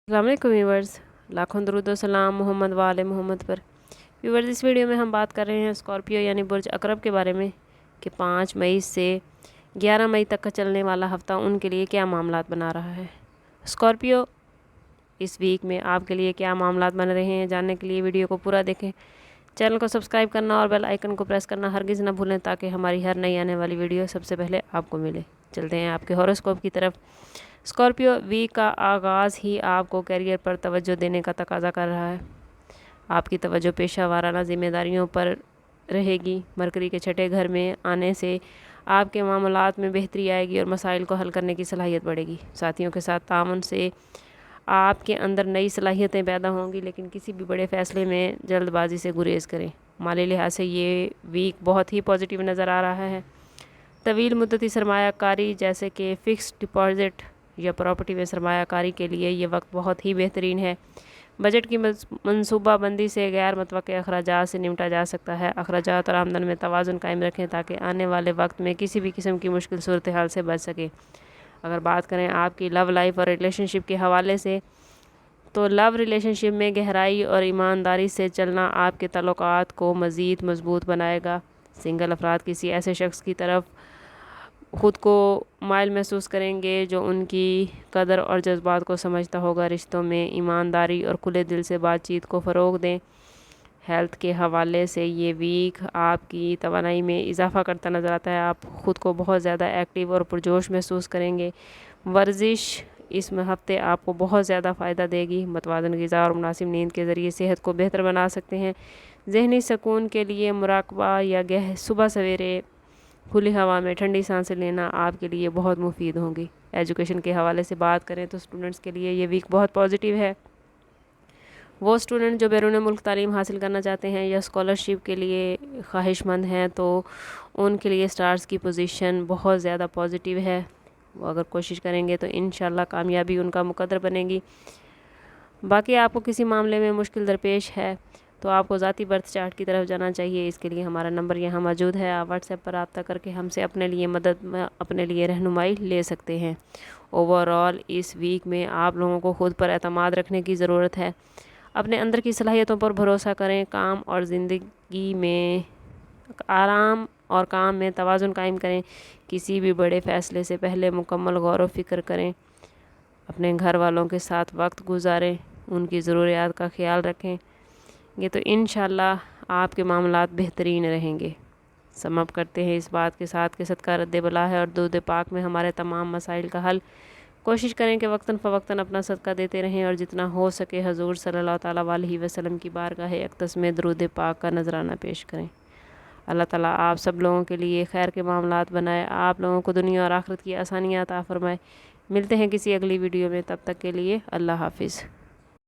अस्सलाम वालेकुम व्यूवर्स, लाखों दरूद व सलाम मोहम्मद वाले मोहम्मद पर। व्यूवर्स, इस वीडियो में हम बात कर रहे हैं स्कॉर्पियो यानी बुर्ज अकरब के बारे में कि 5 मई से 11 मई तक का चलने वाला हफ़्ता उनके लिए क्या मामलात बना रहा है। स्कॉर्पियो इस वीक में आपके लिए क्या मामलात बन रहे हैं, जानने के लिए वीडियो को पूरा देखें। चैनल को सब्सक्राइब करना और बेल आइकन को प्रेस करना हरगिज़ ना भूलें ताकि हमारी हर नई आने वाली वीडियो सबसे पहले आपको मिले। चलते हैं आपके हॉरोस्कोप की तरफ। स्कॉर्पियो वीक का आगाज़ ही आपको करियर पर तवज्जो देने का तकाजा कर रहा है। आपकी तवज्जो पेशा वाराना जिम्मेदारियों पर रहेगी। मरकरी के छठे घर में आने से आपके मामलात में बेहतरी आएगी और मसाइल को हल करने की सलाहियत बढ़ेगी। साथियों के साथ ताउन से आपके अंदर नई सलाहियतें पैदा होंगी, लेकिन किसी भी बड़े फ़ैसले में जल्दबाजी से गुरेज करें। माली लिहाज से ये वीक बहुत ही पॉजिटिव नज़र आ रहा है। तवील मुद्दती सरमायाकारी जैसे कि फ़िक्स डिपॉज़िट या प्रॉपर्टी में सरमायाकारी के लिए ये वक्त बहुत ही बेहतरीन है। बजट की मनसूबाबंदी से गैर मुतवक्के अखराजात से निपटा जा सकता है। अखराजात और आमदन में तवाज़ुन कायम रखें ताकि आने वाले वक्त में किसी भी किस्म की मुश्किल सूरत हाल से बच सके। अगर बात करें आपकी लव लाइफ और रिलेशनशिप के हवाले से, तो लव रिलेशनशिप में गहराई और ईमानदारी से चलना आपके ताल्लुकात को मज़ीद मजबूत बनाएगा। सिंगल अफराद किसी ऐसे शख्स की तरफ ख़ुद को माइल महसूस करेंगे जो उनकी कदर और जज्बात को समझता होगा। रिश्तों में ईमानदारी और खुले दिल से बातचीत को फ़रोग़ दें। हेल्थ के हवाले से ये वीक आपकी तवानाई में इजाफ़ा करता नज़र आता है। आप ख़ुद को बहुत ज़्यादा एक्टिव और पुरजोश महसूस करेंगे। वर्जिश इस हफ़्ते आपको बहुत ज़्यादा फ़ायदा देगी। मतवाज़न ग़िज़ा और मुनासिब नींद के ज़रिए सेहत को बेहतर बना सकते हैं। ज़हनी सुकून के लिए मुराक़बा या सुबह सवेरे खुली हवा में ठंडी सांसें लेना आपके लिए बहुत मुफीद होंगी। एजुकेशन के हवाले से बात करें तो स्टूडेंट्स के लिए ये वीक बहुत पॉजिटिव है। वो स्टूडेंट जो बैरून मुल्क तालीम हासिल करना चाहते हैं या स्कॉलरशिप के लिए ख्वाहिशमंद हैं, तो उनके लिए स्टार्स की पोजीशन बहुत ज़्यादा पॉजिटिव है। वो अगर कोशिश करेंगे तो इंशाल्लाह कामयाबी उनका मुकद्दर बनेगी। बाकी आपको किसी मामले में मुश्किल दरपेश है तो आपको ज़ाती बर्थ चार्ट की तरफ जाना चाहिए। इसके लिए हमारा नंबर यहाँ मौजूद है। आप व्हाट्सएप पर रब्ता करके हमसे अपने लिए मदद में अपने लिए रहनुमाई ले सकते हैं। ओवरऑल इस वीक में आप लोगों को ख़ुद पर एतमाद रखने की ज़रूरत है। अपने अंदर की सलाहियतों पर भरोसा करें। काम और ज़िंदगी में आराम और काम में तवाज़ुन कायम करें। किसी भी बड़े फ़ैसले से पहले मुकम्मल गौर व फ़िक्र करें। अपने घर वालों के साथ वक्त गुजारें, उनकी ज़रूरियात का ख्याल रखें। ये तो इंशाल्लाह आपके मामलात बेहतरीन रहेंगे। समाप्त करते हैं इस बात के साथ कि सदका रद्द बला है और दूध पाक में हमारे तमाम मसाइल का हल। कोशिश करें कि वक्तन फ़वक्तन अपना सदका देते रहें और जितना हो सके हजूर सल्लल्लाहु ताला अलैहि वसल्लम की बारगाह अक़दस में दरूद पाक का नजराना पेश करें। अल्लाह ताला आप सब लोगों के लिए खैर के मामलात बनाए, आप लोगों को दुनिया और आखिरत की आसानियाँ अता फ़रमाए। मिलते हैं किसी अगली वीडियो में, तब तक के लिए अल्लाह हाफिज़।